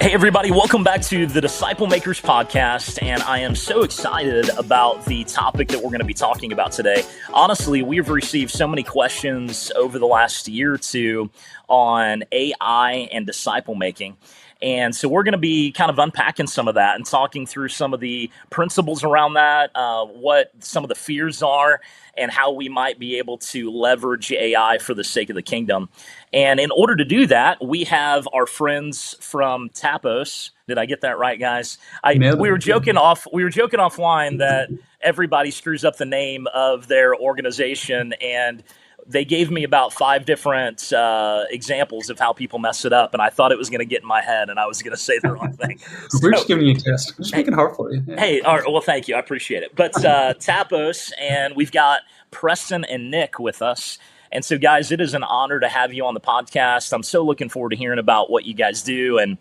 Hey everybody, welcome back to the Disciple Makers podcast, and I am so excited about the topic that we're going to be talking about today. Honestly, we've received so many questions over the last year or two on AI and disciple making. And so we're going to be kind of unpacking some of that and talking through some of the principles around that, what some of the fears are, and how we might be able to leverage AI for the sake of the kingdom. And in order to do that, we have our friends from Tapos. Did I get that right, guys? We were joking offline that everybody screws up the name of their organization, and they gave me about 5 different examples of how people mess it up, and I thought it was going to get in my head, and I was going to say the wrong thing. We're just giving you a test. We're just making it hard for you. Yeah. Hey, all right, well, thank you. I appreciate it. But Tapos, and we've got Preston and Nick with us. And so, guys, it is an honor to have you on the podcast. I'm so looking forward to hearing about what you guys do and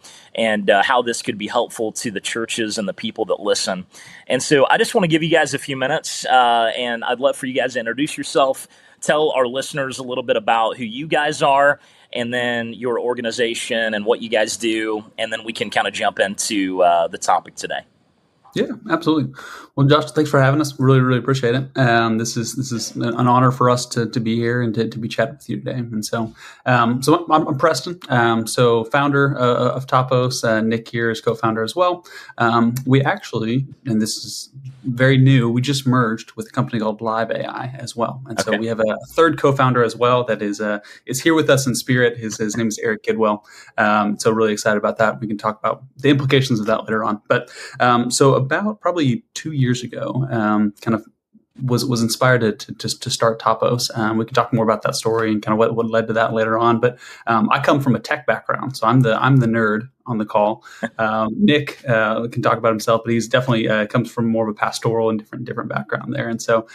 how this could be helpful to the churches and the people that listen. And so I just want to give you guys a few minutes, and I'd love for you guys to introduce yourself, tell our listeners a little bit about who you guys are, and then your organization and what you guys do, and then we can kind of jump into the topic today. Yeah, absolutely. Well, Josh, thanks for having us. Really, really appreciate it. This is an honor for us to be here and to be chatting with you today. And so I'm Preston. So founder of Tapos. Nick here is co-founder as well. We actually, and this is very new, we just merged with a company called Live AI as well. And so we have a third co-founder as well that is here with us in spirit. His name is Eric Kidwell. So really excited about that. We can talk about the implications of that later on. But so about probably 2 years ago, kind of was inspired to start Tapos. We can talk more about that story and kind of what led to that later on. But I come from a tech background, so I'm the nerd on the call. Nick can talk about himself, but he's definitely comes from more of a pastoral and different background there. And so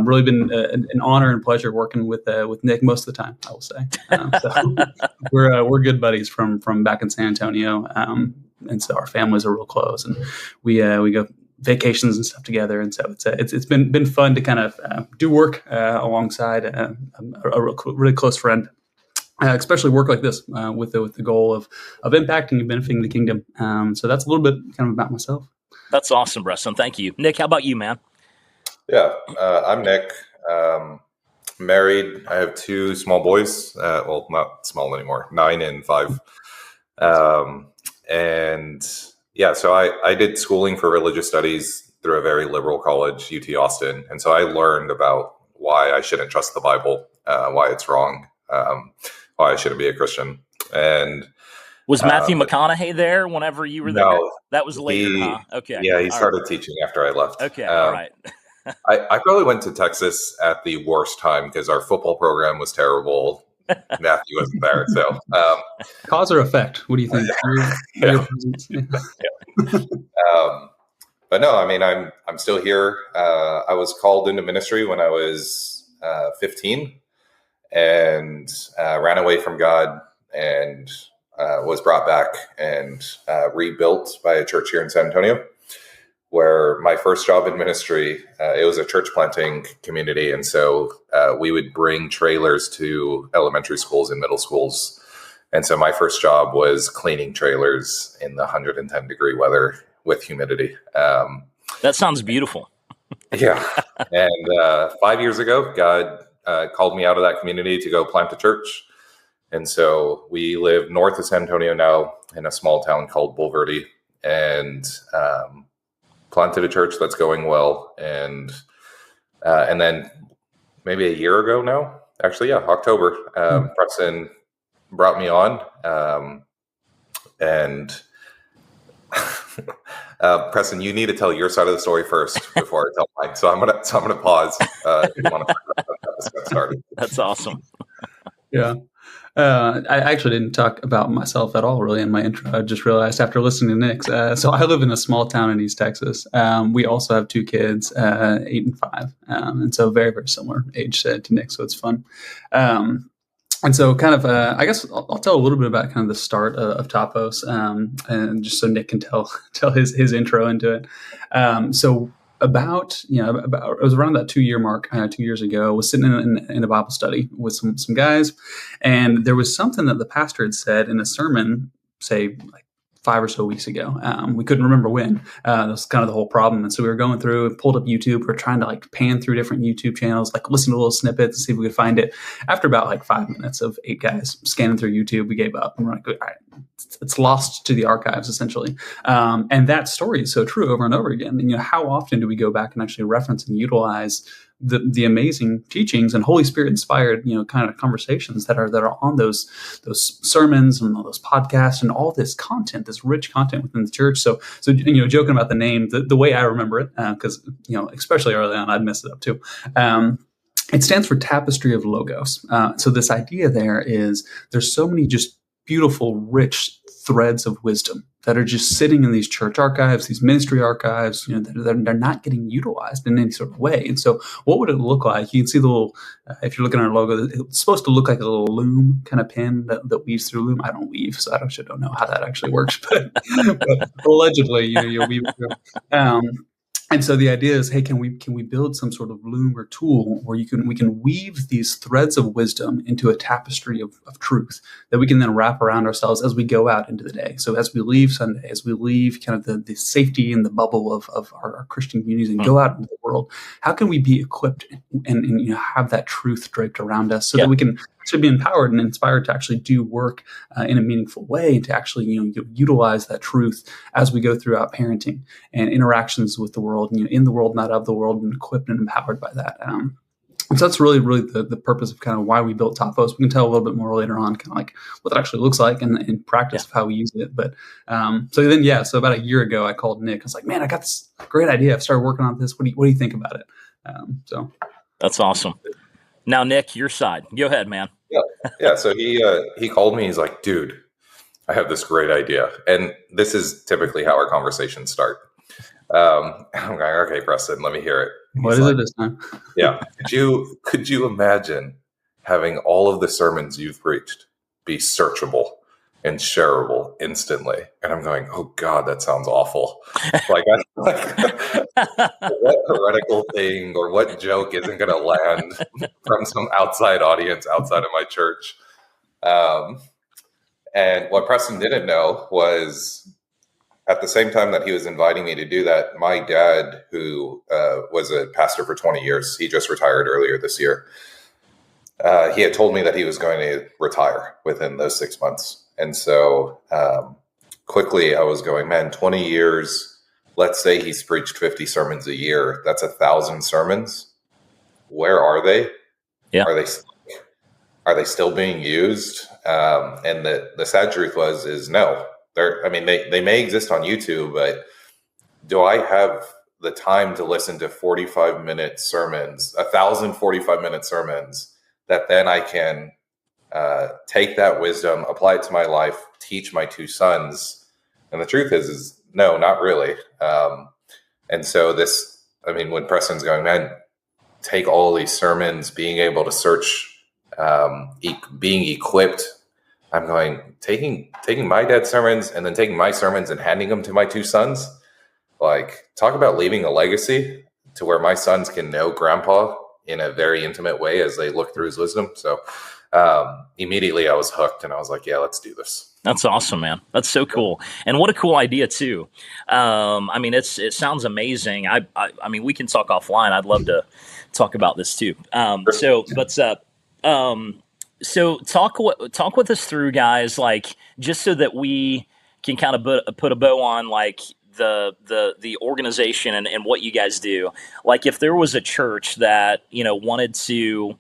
really been an honor and pleasure working with Nick most of the time, I will say. So we're good buddies from back in San Antonio. And so our families are real close, and we go vacations and stuff together. And so it's been fun to kind of do work alongside a really close friend, especially work like this with the goal of impacting and benefiting the kingdom. So that's a little bit kind of about myself. That's awesome, Preston. Thank you. Nick, how about you, man? Yeah, I'm Nick. Married. I have 2 small boys. Well, not small anymore, 9 and 5. And yeah, so I did schooling for religious studies through a very liberal college, UT Austin. And so I learned about why I shouldn't trust the Bible, why it's wrong, why I shouldn't be a Christian. And was Matthew McConaughey there whenever you were there? No, that was later, huh? Okay. Yeah, he started teaching after I left. Okay, all right. I probably went to Texas at the worst time because our football program was terrible. Matthew wasn't there, so cause or effect? What do you think? But no, I mean, I'm still here. I was called into ministry when I was 15, and ran away from God, and was brought back and rebuilt by a church here in San Antonio. Where my first job in ministry, it was a church planting community. And so we would bring trailers to elementary schools and middle schools. And so my first job was cleaning trailers in the 110 degree weather with humidity. That sounds beautiful. Yeah. And 5 years ago, God called me out of that community to go plant a church. And so we live north of San Antonio now in a small town called Bulverde. And planted a church that's going well, and then maybe a year ago now, actually, October, Preston brought me on, and Preston, you need to tell your side of the story first before I tell mine. So I'm gonna pause if you want to get started. That's awesome. Yeah. I actually didn't talk about myself at all really in my intro. I just realized after listening to Nick's. So I live in a small town in East Texas. We also have 2 kids, 8 and 5. And so very, very similar age to Nick. So it's fun. And so kind of, I guess I'll tell a little bit about kind of the start of Tapos, and just so Nick can tell his intro into it. So about it was around that 2-year mark 2 years ago. I was sitting in a Bible study with some guys, and there was something that the pastor had said in a sermon, say like 5 or so weeks ago. We couldn't remember when. That was kind of the whole problem. And so we were going through and pulled up YouTube. We were trying to like pan through different YouTube channels, like listen to little snippets and see if we could find it. After about like 5 minutes of 8 guys scanning through YouTube, we gave up and we're like, all right, it's lost to the archives essentially. And that story is so true over and over again. And, how often do we go back and actually reference and utilize the amazing teachings and Holy Spirit inspired, kind of conversations that are on those sermons and all those podcasts and all this content, this rich content within the church. So joking about the name, the way I remember it, because especially early on, I'd mess it up too. It stands for Tapestry of Logos. So this idea there is there's so many just beautiful, rich threads of wisdom that are just sitting in these church archives, these ministry archives, they're not getting utilized in any sort of way. And so what would it look like? You can see the little, if you're looking at our logo, it's supposed to look like a little loom kind of pen that weaves through loom. I don't weave, so I actually don't know how that actually works, but allegedly, you'll weave it through. And so the idea is, hey, can we build some sort of loom or tool where we can weave these threads of wisdom into a tapestry of truth that we can then wrap around ourselves as we go out into the day. So as we leave Sunday, as we leave kind of the safety and the bubble of our Christian communities and go out into the world, how can we be equipped and have that truth draped around us so that we can be empowered and inspired to actually do work in a meaningful way and to actually utilize that truth as we go throughout parenting and interactions with the world, in the world, not of the world, and equipped and empowered by that. And so that's really the purpose of kind of why we built Tapos. We can tell a little bit more later on, kind of like what that actually looks like and in practice of how we use it. But so about a year ago, I called Nick. I was like, man, I got this great idea. I've started working on this. What do you think about it? That's awesome. Now, Nick, your side. Go ahead, man. Yeah. So he called me. He's like, dude, I have this great idea. And this is typically how our conversations start. I'm going, okay, Preston, let me hear it. What is it this time? Yeah. Could you imagine having all of the sermons you've preached be searchable and shareable instantly? And I'm going, oh God, that sounds awful. What heretical thing or what joke isn't going to land from some outside audience outside of my church? And what Preston didn't know was at the same time that he was inviting me to do that, my dad, who was a pastor for 20 years, he just retired earlier this year. He had told me that he was going to retire within those 6 months. And so quickly I was going, man, 20 years, let's say he's preached 50 sermons a year. That's 1,000 sermons. Where are they? Yeah. Are they still being used? And the sad truth is no. They may exist on YouTube, but do I have the time to listen to 45-minute sermons, 1,000 45-minute sermons that then I can take that wisdom, apply it to my life, teach my 2 sons? And the truth is no, not really. And so when Preston's going, man, take all these sermons, being able to search, being equipped, I'm going, taking my dad's sermons and then taking my sermons and handing them to my 2 sons. Like, talk about leaving a legacy to where my sons can know grandpa in a very intimate way as they look through his wisdom. So immediately I was hooked and I was like, yeah, let's do this. That's awesome, man. That's so cool. And what a cool idea too. It sounds amazing. I mean, we can talk offline. I'd love to talk about this too. So talk with us through, guys, like, just so that we can kind of put a bow on like the organization and what you guys do. Like, if there was a church that wanted to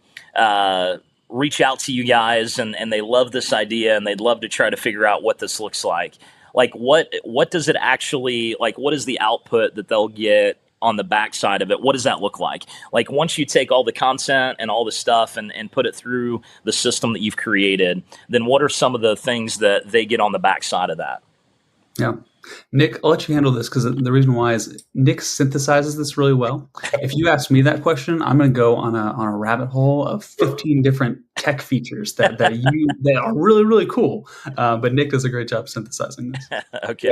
reach out to you guys and they love this idea and they'd love to try to figure out what this looks like what does it actually, like, what is the output that they'll get on the backside of it? What does that look like? Like, once you take all the content and all the stuff and put it through the system that you've created, then what are some of the things that they get on the backside of that? Yeah. Nick, I'll let you handle this because the reason why is Nick synthesizes this really well. If you ask me that question, I'm going to go on a rabbit hole of 15 different tech features that are really, really cool. But Nick does a great job synthesizing this. Okay.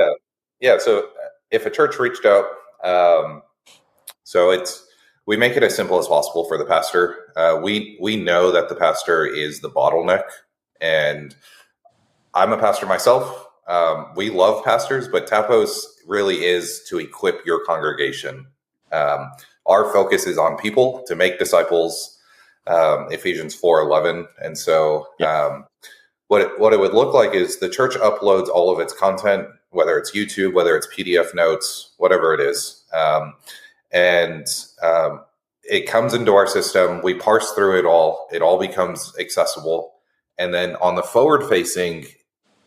Yeah. So if a church reached out, we make it as simple as possible for the pastor. We know that the pastor is the bottleneck, and I'm a pastor myself. we love pastors, but Tapos really is to equip your congregation. Our focus is on people to make disciples, Ephesians 4:11. And so what it would look like is the church uploads all of its content, whether it's YouTube, whether it's PDF notes, whatever it is. And it comes into our system. We parse through it all. It all becomes accessible. And then on the forward facing,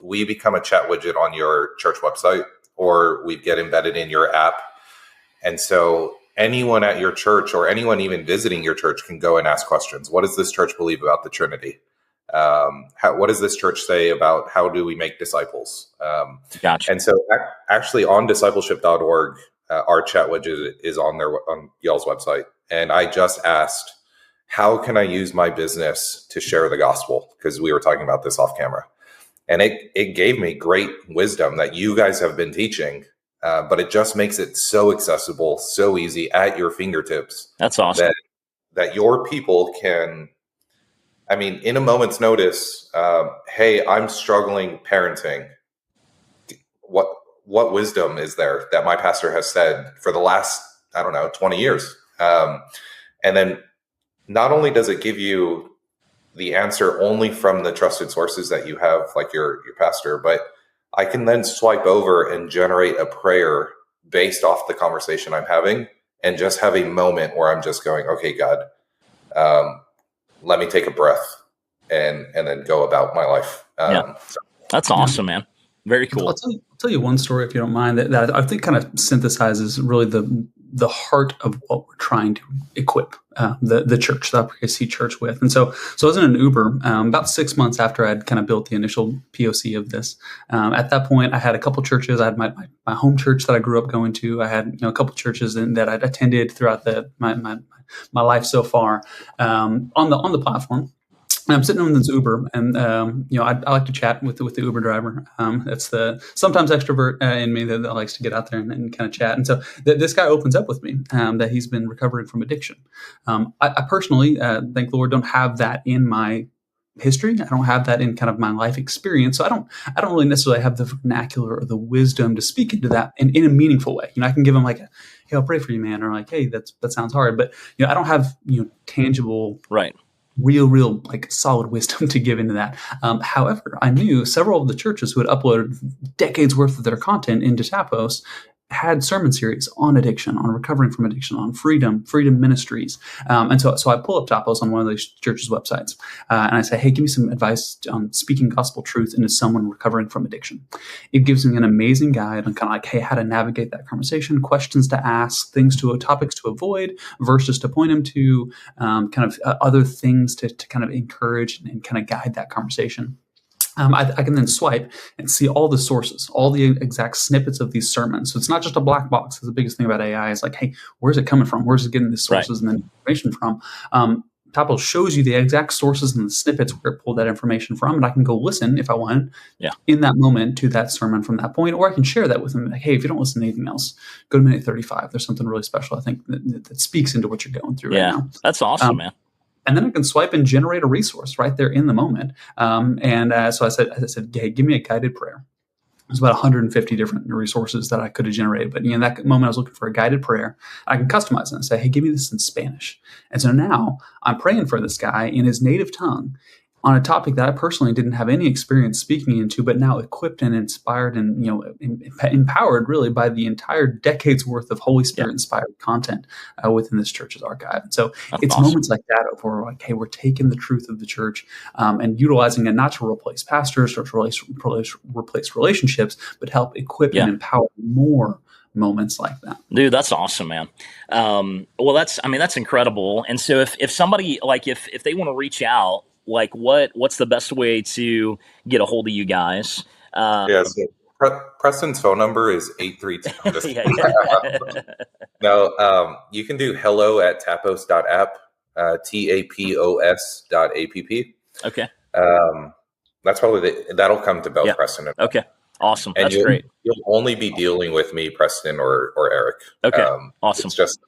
we become a chat widget on your church website, or we get embedded in your app. And so anyone at your church or anyone even visiting your church can go and ask questions. What does this church believe about the Trinity? What does this church say about how do we make disciples? Gotcha. And so actually on Discipleship.org, our chat widget is on y'all's website. And I just asked, how can I use my business to share the gospel? Because we were talking about this off camera. And it gave me great wisdom that you guys have been teaching, but it just makes it so accessible, so easy at your fingertips. That's awesome. That your people can, I mean, in a moment's notice, hey, I'm struggling parenting. What wisdom is there that my pastor has said for the last, 20 years? And then not only does it give you the answer only from the trusted sources that you have, like your pastor, but I can then swipe over and generate a prayer based off the conversation I'm having, and just have a moment where I'm just going, okay, God, let me take a breath and then go about my life. That's awesome, man. Very cool. I'll tell you one story, if you don't mind, that I think kind of synthesizes really the heart of what we're trying to equip the church, the Upper Church with. And so I was in an Uber about 6 months after I'd kind of built the initial POC of this. At that point, I had a couple churches. I had my home church that I grew up going to. I had a couple churches that I'd attended throughout my life so far on the platform. And I'm sitting in this Uber, and I like to chat with the Uber driver. That's the sometimes extrovert in me that likes to get out there and kind of chat. And so this guy opens up with me that he's been recovering from addiction. I personally, thank the Lord, don't have that in my history. I don't have that in kind of my life experience. So I don't really necessarily have the vernacular or the wisdom to speak into that in a meaningful way. I can give him like, hey, I'll pray for you, man, or like, hey, that sounds hard, but I don't have tangible, right, real like solid wisdom to give into that. However, I knew several of the churches who had uploaded decades worth of their content into Tapos had sermon series on addiction, on recovering from addiction, on freedom ministries. And so I pull up Tapos on one of those churches' websites, and I say, hey, give me some advice on speaking gospel truth into someone recovering from addiction. It gives me an amazing guide on kind of like, hey, how to navigate that conversation, questions to ask, topics to avoid, verses to point them to, other things to kind of encourage and kind of guide that conversation. I can then swipe and see all the sources, all the exact snippets of these sermons. So it's not just a black box. That's the biggest thing about AI is like, hey, where's it coming from? Where's it getting the sources and then information from? Tapos shows you the exact sources and the snippets where it pulled that information from, and I can go listen if I want in that moment to that sermon from that point, or I can share that with them. Like, hey, if you don't listen to anything else, go to minute 35. There's something really special, I think, that speaks into what you're going through right now. That's awesome, man. And then I can swipe and generate a resource right there in the moment. So I said, hey, give me a guided prayer. There's about 150 different resources that I could have generated. But in that moment, I was looking for a guided prayer. I can customize it and say, hey, give me this in Spanish. And so now I'm praying for this guy in his native tongue on a topic that I personally didn't have any experience speaking into, but now equipped and inspired and empowered really by the entire decade's worth of Holy Spirit inspired content within this church's archive. And so it's awesome. Moments like that where we're like, hey, we're taking the truth of the church and utilizing it not to replace pastors or to replace relationships, but help equip and empower more moments like that. Dude, that's awesome, man. Well, that's incredible. And so if somebody like if they want to reach out, like what's the best way to get a hold of you guys? So Preston's phone number is 832. No, you can do hello@tapos.app, tapos.app. Okay. That's probably that'll come to both Preston and okay. Awesome. And that's great. You'll only be dealing with me, Preston, or Eric. Okay. Awesome. It's just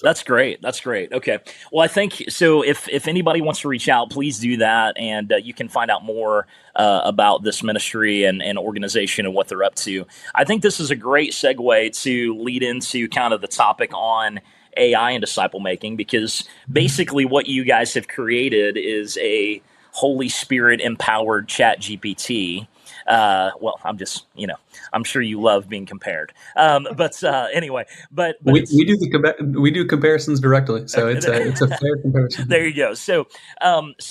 That's great. That's great. Okay. Well, I think so. If anybody wants to reach out, please do that, and you can find out more about this ministry and organization and what they're up to. I think this is a great segue to lead into kind of the topic on AI and disciple making, because basically what you guys have created is a Holy Spirit empowered Chat GPT. Well, I'm sure you love being compared. But anyway, but we do comparisons directly, so it's a fair comparison. There you go. So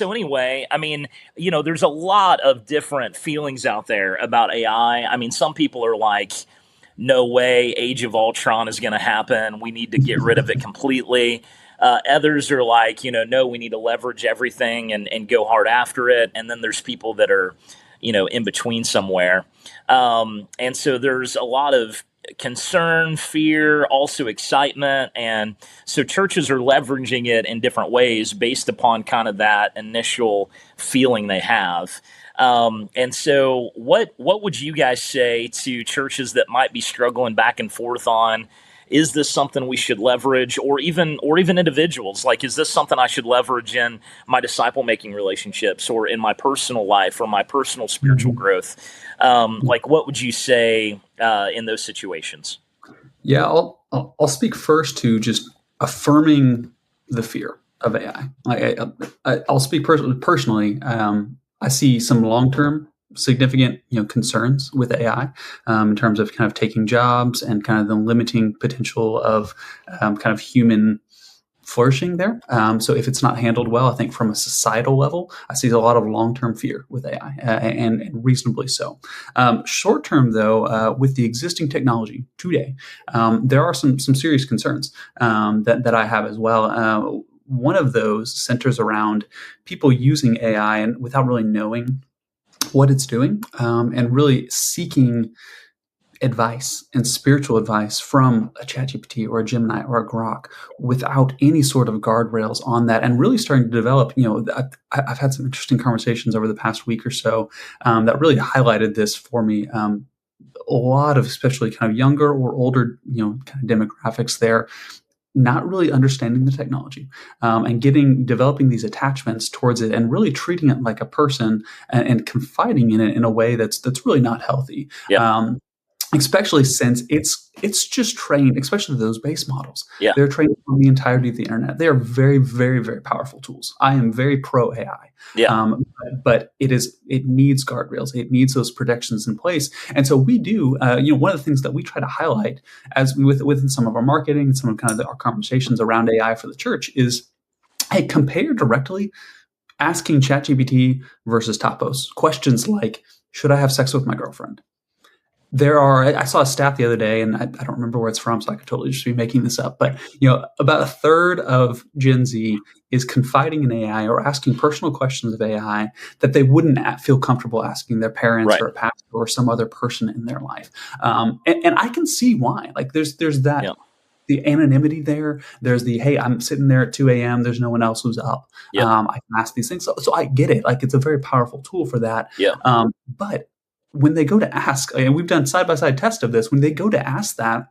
anyway, I mean, there's a lot of different feelings out there about AI. I mean, some people are like, no way, Age of Ultron is going to happen. We need to get rid of it completely. Others are like, no, we need to leverage everything and go hard after it. And then there's people that are, in between somewhere. And so there's a lot of concern, fear, also excitement. And so churches are leveraging it in different ways based upon kind of that initial feeling they have. And so what would you guys say to churches that might be struggling back and forth on, is this something we should leverage, or even individuals? Like, is this something I should leverage in my disciple making relationships or in my personal life or my personal spiritual growth? Like, what would you say in those situations? Yeah, I'll speak first to just affirming the fear of AI. I'll speak personally. I see some long-term significant concerns with AI in terms of kind of taking jobs and kind of the limiting potential of kind of human flourishing there. So if it's not handled well, I think from a societal level, I see a lot of long-term fear with AI, and reasonably so. Short-term, though, with the existing technology today, there are some serious concerns that I have as well. One of those centers around people using AI and without really knowing what it's doing, and really seeking advice and spiritual advice from a ChatGPT or a Gemini or a Grok without any sort of guardrails on that, and really starting to develop. I've had some interesting conversations over the past week or so that really highlighted this for me. A lot of especially kind of younger or older, kind of demographics there, not really understanding the technology, and developing these attachments towards it, and really treating it like a person, and confiding in it in a way that's really not healthy. Yep. Especially since it's just trained, especially those base models. Yeah. They're trained on the entirety of the internet. They are very, very, very powerful tools. I am very pro AI. Yeah. But it needs guardrails. It needs those protections in place. And so we do, one of the things that we try to highlight as within some of our marketing and some of kind of our conversations around AI for the church is, hey, compare directly asking ChatGPT versus Tapos questions like, should I have sex with my girlfriend? I saw a stat the other day, and I don't remember where it's from, so I could totally just be making this up. But about a third of Gen Z is confiding in AI or asking personal questions of AI that they wouldn't feel comfortable asking their parents, right, or a pastor or some other person in their life. And I can see why. Like, there's that. Yeah. The anonymity there. There's the, hey, I'm sitting there at 2 a.m. There's no one else who's up. Yep. I can ask these things. So I get it. Like, it's a very powerful tool for that. Yeah. But when they go to ask, and we've done side-by-side tests of this, when they go to ask that,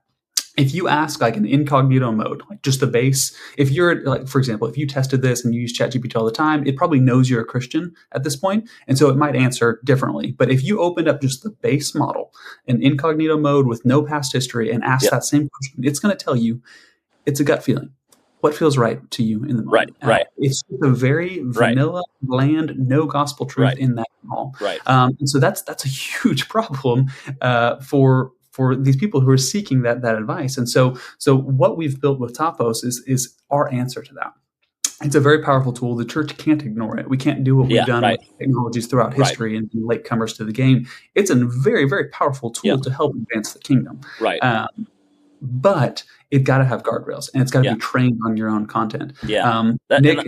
if you ask like an incognito mode, like just the base, if you're like, for example, if you tested this and you use ChatGPT all the time, it probably knows you're a Christian at this point. And so it might answer differently. But if you opened up just the base model, an incognito mode with no past history, and ask that same question, it's going to tell you it's a gut feeling. What feels right to you in the moment? Right. It's just a very vanilla, bland, no gospel truth in that all. Right. And so that's a huge problem for these people who are seeking that advice. And so what we've built with Tapos is our answer to that. It's a very powerful tool. The church can't ignore it. We can't do what we've done with technologies throughout history and latecomers to the game. It's a very, very powerful tool to help advance the kingdom. Right. But it got to have guardrails, and it's got to be trained on your own content. Yeah. Nick,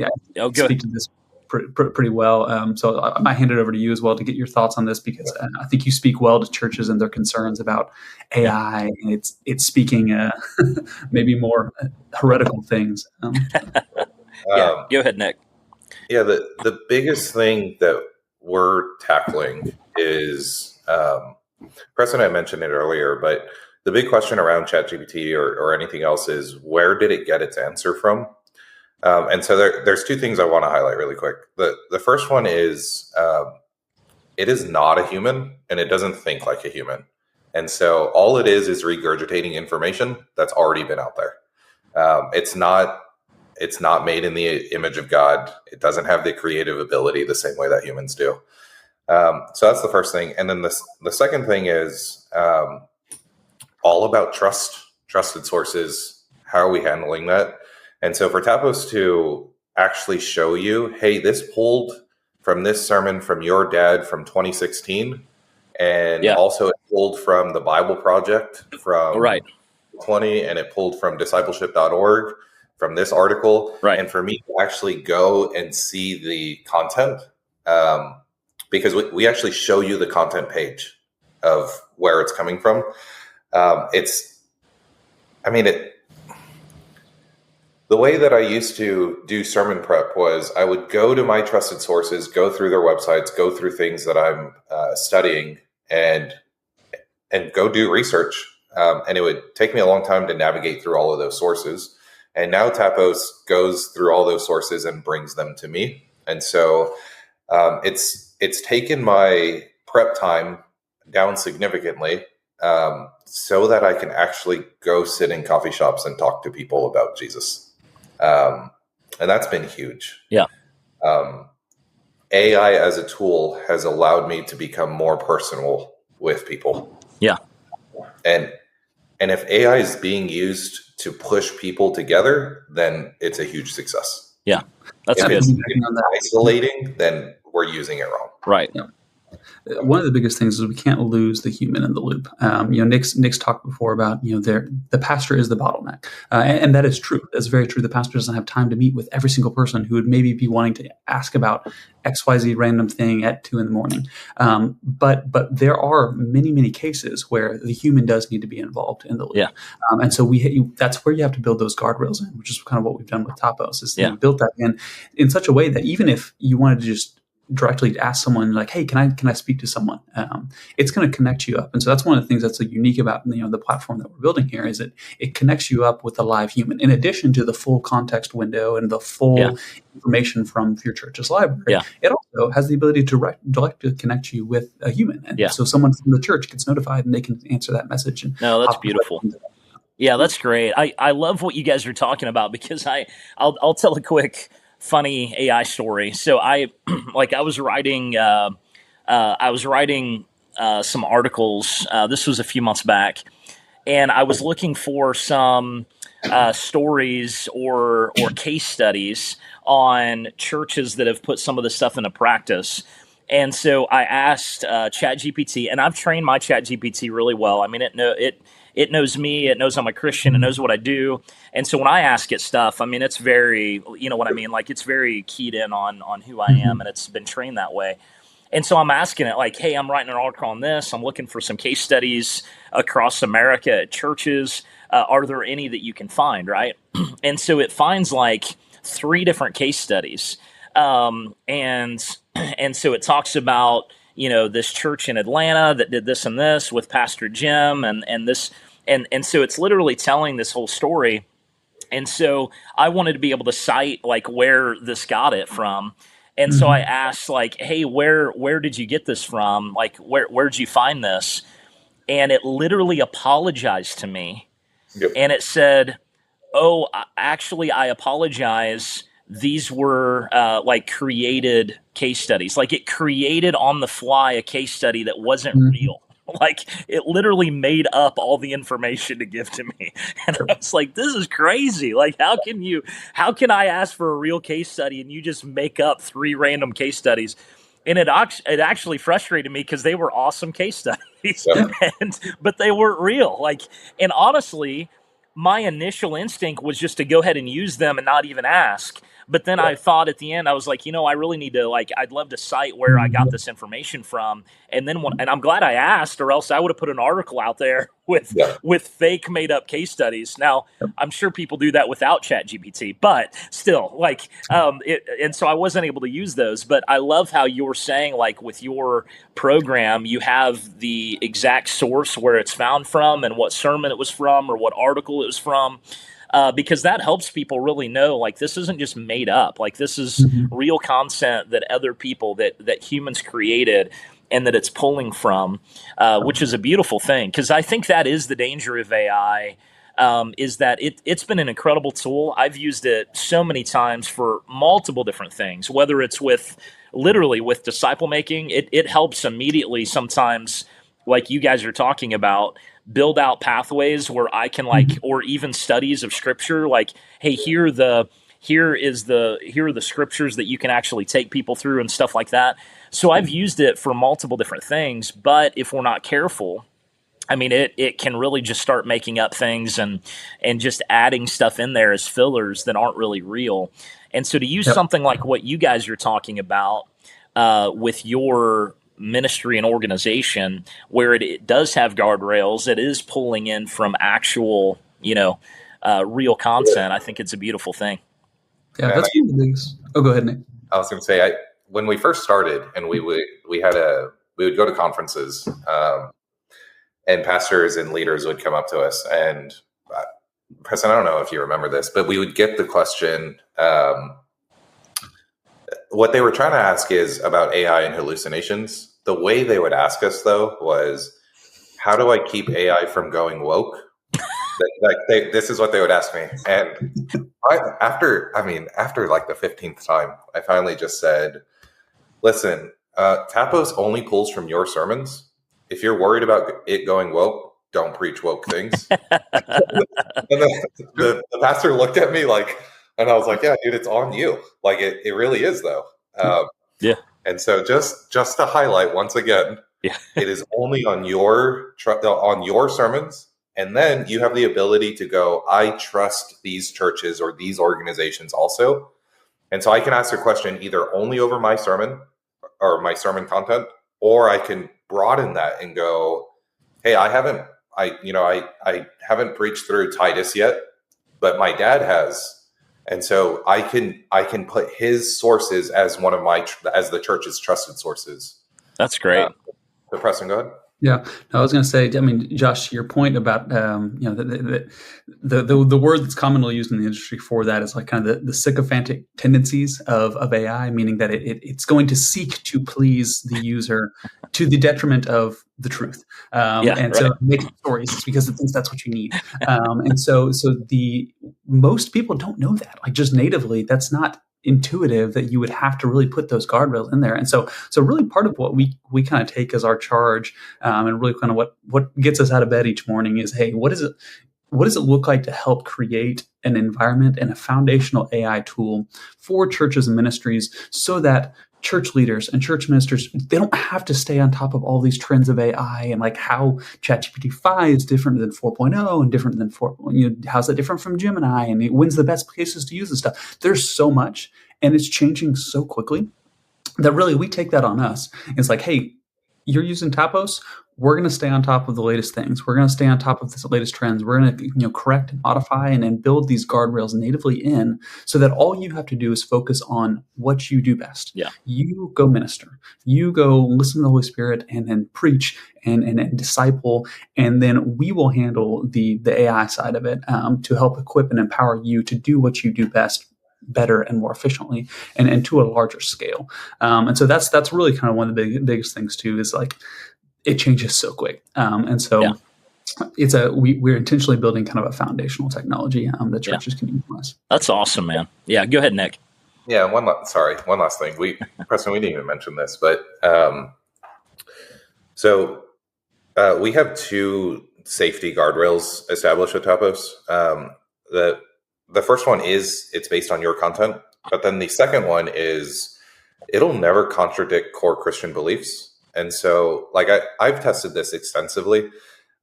speak to this pretty well. So I might hand it over to you as well to get your thoughts on this, because I think you speak well to churches and their concerns about AI, and it's speaking maybe more heretical things. Go ahead, Nick. Yeah, the biggest thing that we're tackling is, Preston and I mentioned it earlier, but the big question around ChatGPT or anything else is, where did it get its answer from? And so there's two things I want to highlight really quick. The first one is it is not a human, and it doesn't think like a human. And so all it is regurgitating information that's already been out there. It's not made in the image of God. It doesn't have the creative ability the same way that humans do. So that's the first thing. And then the second thing is all about trusted sources. How are we handling that? And so for Tapos to actually show you, hey, this pulled from this sermon from your dad from 2016, and also it pulled from the Bible Project from 20, and it pulled from Discipleship.org from this article. Right. And for me to actually go and see the content, because we actually show you the content page of where it's coming from. The way that I used to do sermon prep was I would go to my trusted sources, go through their websites, go through things that I'm studying, and go do research. And it would take me a long time to navigate through all of those sources. And now Tapos goes through all those sources and brings them to me. And so it's taken my prep time down significantly, so that I can actually go sit in coffee shops and talk to people about Jesus. And that's been huge. Yeah. AI as a tool has allowed me to become more personal with people. Yeah. And if AI is being used to push people together, then it's a huge success. Yeah. That's if good. it's isolating, then we're using it wrong. Right. Yeah. One of the biggest things is we can't lose the human in the loop. Nick's talked before about, the pastor is the bottleneck. And that is true. That's very true. The pastor doesn't have time to meet with every single person who would maybe be wanting to ask about XYZ random thing at 2 a.m. But there are many, many cases where the human does need to be involved in the loop. Yeah. And so that's where you have to build those guardrails in, which is kind of what we've done with Tapos, is built that in such a way that even if you wanted to just directly ask someone like, hey, can I speak to someone? It's going to connect you up. And so that's one of the things that's so unique about the platform that we're building here, is that it connects you up with a live human, in addition to the full context window and the full information from your church's library. Yeah. It also has the ability to directly connect you with a human. And so someone from the church gets notified and they can answer that message. No, that's beautiful. Yeah, that's great. I love what you guys are talking about, because I'll tell a quick funny AI story. So I was writing some articles. This was a few months back, and I was looking for some stories or case studies on churches that have put some of this stuff into practice. And so I asked ChatGPT, and I've trained my ChatGPT really well. I mean, it knows me, it knows I'm a Christian, it knows what I do. And so when I ask it stuff, I mean, it's very, it's very keyed in on who I am, and it's been trained that way. And so I'm asking it like, hey, I'm writing an article on this. I'm looking for some case studies across America at churches. Are there any that you can find, right? And so it finds like 3 different case studies. And so it talks about, this church in Atlanta that did this and this with Pastor Jim and this. And so it's literally telling this whole story. And so I wanted to be able to cite like where this got it from. And so I asked like, hey, where did you get this from? Like, where'd you find this? And it literally apologized to me. Yep. And it said, oh, actually, I apologize. These were created case studies. Like, it created on the fly a case study that wasn't real. Like, it literally made up all the information to give to me. And I was like, this is crazy. Like, how can I ask for a real case study and you just make up 3 random case studies? And it actually frustrated me, because they were awesome case studies, but they weren't real. Like, and honestly, my initial instinct was just to go ahead and use them and not even ask. But then I thought at the end, I was like, I really need to, I'd love to cite where I got this information from. And then and I'm glad I asked, or else I would have put an article out there with fake made up case studies. Now, I'm sure people do that without ChatGPT, but still, and so I wasn't able to use those. But I love how you're saying, with your program, you have the exact source where it's found from and what sermon it was from or what article it was from. Because that helps people really know, this isn't just made up. This is real content that other people, that humans created, and that it's pulling from, which is a beautiful thing. Because I think that is the danger of AI, is that it's been an incredible tool. I've used it so many times for multiple different things, whether it's literally with disciple making. It helps immediately sometimes, like you guys are talking about, build out pathways where I can or even studies of scripture, hey, here are the scriptures that you can actually take people through and stuff like that. So I've used it for multiple different things, but if we're not careful, it can really just start making up things and just adding stuff in there as fillers that aren't really real. And so to use something like what you guys are talking about with your ministry and organization, where it does have guardrails, it is pulling in from actual, real content. I think it's a beautiful thing. Yeah, that's one of the things. Oh, go ahead, Nick. I was going to say, when we first started, and we would go to conferences, and pastors and leaders would come up to us, and Preston, I don't know if you remember this, but we would get the question. What they were trying to ask is about AI and hallucinations. The way they would ask us, though, was, how do I keep AI from going woke? This is what they would ask me. And after the 15th time, I finally just said, listen, Tapos only pulls from your sermons. If you're worried about it going woke, don't preach woke things. And the pastor looked at me and I was like, yeah, dude, it's on you. It really is, though. Yeah. And so just to highlight once again, it is only on your sermons. And then you have the ability to go, I trust these churches or these organizations also. And so I can ask a question either only over my sermon or my sermon content, or I can broaden that and go, hey, I haven't preached through Titus yet, but my dad has. And so I can put his sources as one of as the church's trusted sources. That's great. So Preston, go ahead. Yeah, I was going to say, Josh, your point about the word that's commonly used in the industry for that is kind of the sycophantic tendencies of AI, meaning that it's going to seek to please the user to the detriment of the truth, so making stories because it thinks that's what you need, and so most people don't know that, just natively, that's not intuitive that you would have to really put those guardrails in there. And so really part of what we kind of take as our charge, and really kind of what gets us out of bed each morning is, hey, what does it look like to help create an environment and a foundational AI tool for churches and ministries so that church leaders and church ministers, they don't have to stay on top of all these trends of AI and how ChatGPT 5 is different than 4.0 and different than 4. How's that different from Gemini? And when's the best places to use this stuff? There's so much, and it's changing so quickly that really we take that on us. It's hey, you're using Tapos. We're going to stay on top of the latest things. We're going to stay on top of the latest trends. We're going to correct and modify and build these guardrails natively in so that all you have to do is focus on what you do best. Yeah. You go minister. You go listen to the Holy Spirit and then preach and disciple. And then we will handle the AI side of it to help equip and empower you to do what you do best, better and more efficiently and to a larger scale. And so that's really kind of one of the biggest things too, is it changes so quick. It's we're intentionally building kind of a foundational technology that churches can utilize. That's awesome, man. Yeah. Go ahead, Nick. Yeah. One last thing. Preston, we didn't even mention this, but we have 2 safety guardrails established at Tapos. The first one is it's based on your content, but then the second one is it'll never contradict core Christian beliefs. And so I've tested this extensively.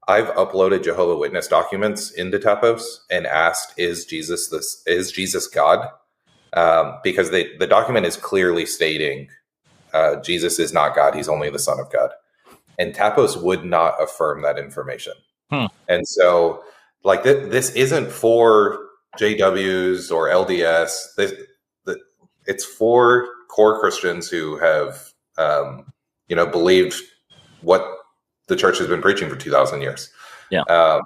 I've uploaded Jehovah's Witness documents into Tapos and asked, is Jesus God? because the document is clearly stating Jesus is not God; he's only the Son of God. And Tapos would not affirm that information. And so, like, this isn't for JWs or LDS. It's for core Christians who have, believed what the church has been preaching for 2,000 years. Yeah.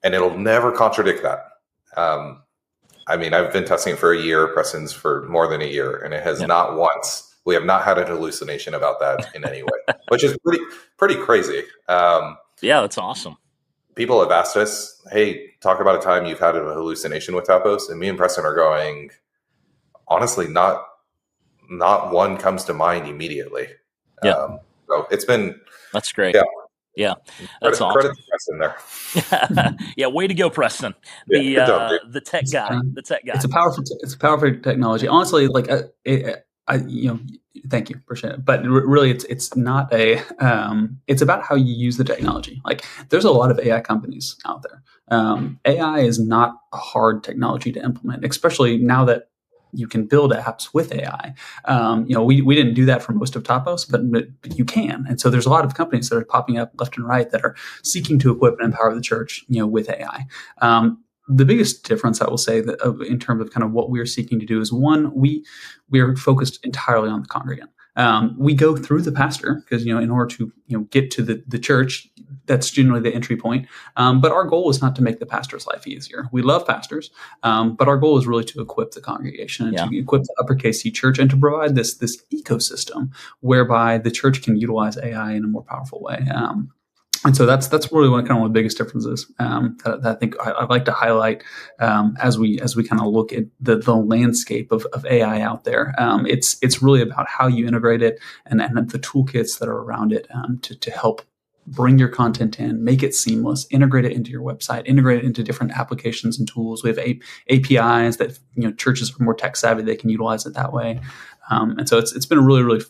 And it'll never contradict that. I mean, I've been testing it for a year, Preston's for more than a year, and it has not once, we have not had an hallucination about that in any way, which is pretty crazy. Yeah, that's awesome. People have asked us, hey, talk about a time you've had a hallucination with Tapos, and me and Preston are going, honestly, not one comes to mind immediately. Yeah. So it's been... That's great. Yeah. That's awesome. Credit to Preston there. Yeah, way to go, Preston. The tech guy. The tech guy. It's a powerful technology. Honestly, like thank you, appreciate it. But really, it's not it's about how you use the technology. Like, there's a lot of AI companies out there. AI is not a hard technology to implement, especially now that you can build apps with AI. We didn't do that for most of Tapos, but you can. And so there's a lot of companies that are popping up left and right that are seeking to equip and empower the church, with AI. The biggest difference, I will say, that in terms of kind of what we're seeking to do is, one, we are focused entirely on the congregant. We go through the pastor because, in order to, get to the church, that's generally the entry point. But our goal is not to make the pastor's life easier. We love pastors, but our goal is really to equip the congregation and to equip the uppercase C church and to provide this ecosystem whereby the church can utilize AI in a more powerful way. And so that's really one of the biggest differences that I think I'd like to highlight as we kind of look at the landscape of AI out there. It's really about how you integrate it and the toolkits that are around it to help bring your content in, make it seamless, integrate it into your website, integrate it into different applications and tools. We have APIs that churches are more tech savvy; they can utilize it that way. And so it's been a really, really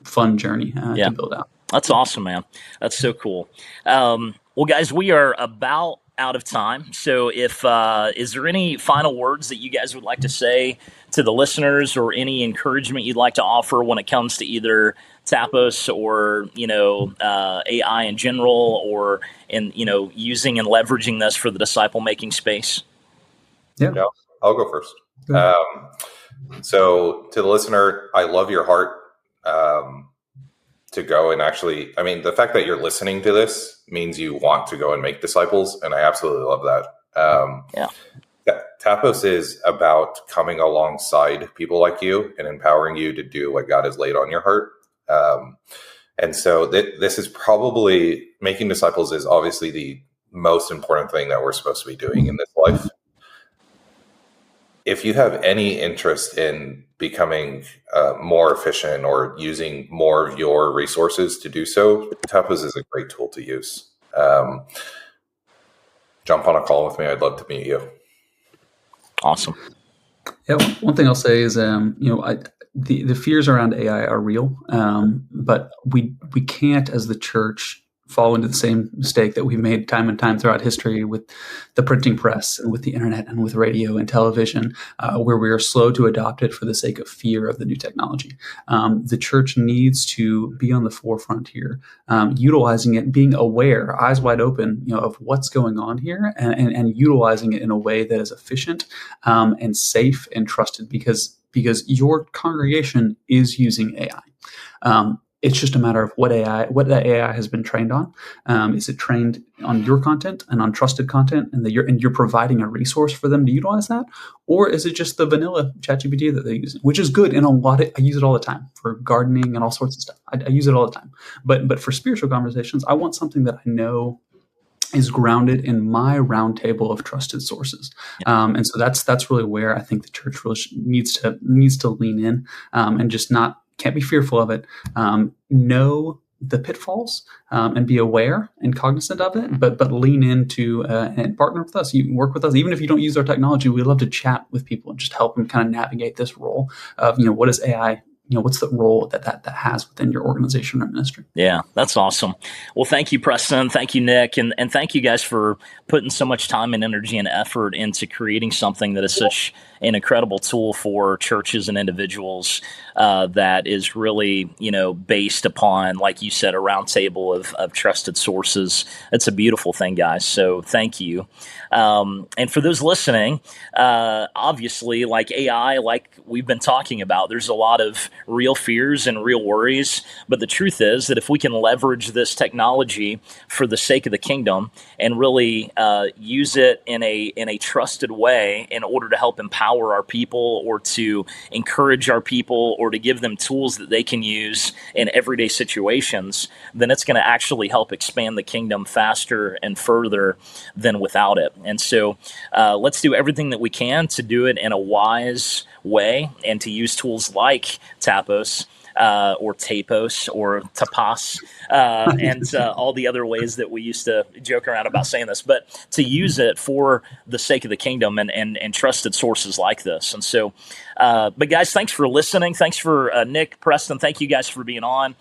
fun journey to build out. That's awesome, man. That's so cool. Well, guys, we are about out of time. So is there any final words that you guys would like to say to the listeners, or any encouragement you'd like to offer when it comes to either Tapos or, AI in general, or using and leveraging this for the disciple making space? Yeah, I'll go first. So to the listener, I love your heart. To go and actually, the fact that you're listening to this means you want to go and make disciples, and I absolutely love that. Tapos is about coming alongside people like you and empowering you to do what God has laid on your heart. And so this is probably, making disciples is obviously the most important thing that we're supposed to be doing in this life. If you have any interest in becoming more efficient or using more of your resources to do so, Tapos is a great tool to use. Jump on a call with me. I'd love to meet you. Awesome. Yeah, one thing I'll say is, the fears around AI are real, but we can't, as the church, fall into the same mistake that we've made time and time throughout history with the printing press and with the internet and with radio and television, where we are slow to adopt it for the sake of fear of the new technology. The church needs to be on the forefront here, utilizing it, being aware, eyes wide open, of what's going on here, and utilizing it in a way that is efficient and safe and trusted, because your congregation is using AI. It's just a matter of what that AI has been trained on. Is it trained on your content and on trusted content, and you're providing a resource for them to utilize that, or is it just the vanilla ChatGPT that they're using, which is good in I use it all the time for gardening and all sorts of stuff. I use it all the time, but for spiritual conversations, I want something that I know is grounded in my round table of trusted sources. And so that's really where I think the church really needs to lean in, and just can't be fearful of it. Know the pitfalls and be aware and cognizant of it, but lean into and partner with us. You work with us, even if you don't use our technology. We love to chat with people and just help them kind of navigate this role of what is AI. What's the role that has within your organization or ministry? Yeah, that's awesome. Well, thank you, Preston. Thank you, Nick. And thank you guys for putting so much time and energy and effort into creating something that is such an incredible tool for churches and individuals that is really, based upon, like you said, a roundtable of trusted sources. It's a beautiful thing, guys. So thank you. And for those listening, obviously, like AI, like we've been talking about, there's a lot of real fears and real worries. But the truth is that if we can leverage this technology for the sake of the kingdom and really use it in a trusted way in order to help empower our people or to encourage our people or to give them tools that they can use in everyday situations, then it's going to actually help expand the kingdom faster and further than without it. And so let's do everything that we can to do it in a wise way and to use tools like Tapos or Tapos or Tapos and all the other ways that we used to joke around about saying this, but to use it for the sake of the kingdom and trusted sources like this. And so, but guys, thanks for listening. Thanks for Nick, Preston. Thank you guys for being on.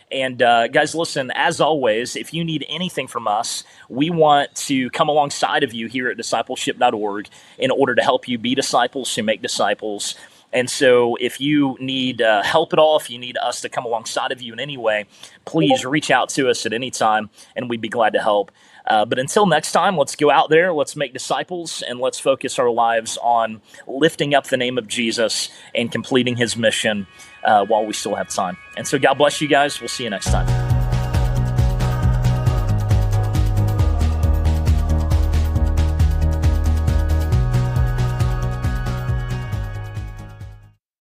And guys, listen, as always, if you need anything from us, we want to come alongside of you here at Discipleship.org in order to help you be disciples who make disciples. And so if you need help at all, if you need us to come alongside of you in any way, please reach out to us at any time, and we'd be glad to help. But until next time, let's go out there, let's make disciples, and let's focus our lives on lifting up the name of Jesus and completing his mission while we still have time. And so God bless you guys. We'll see you next time.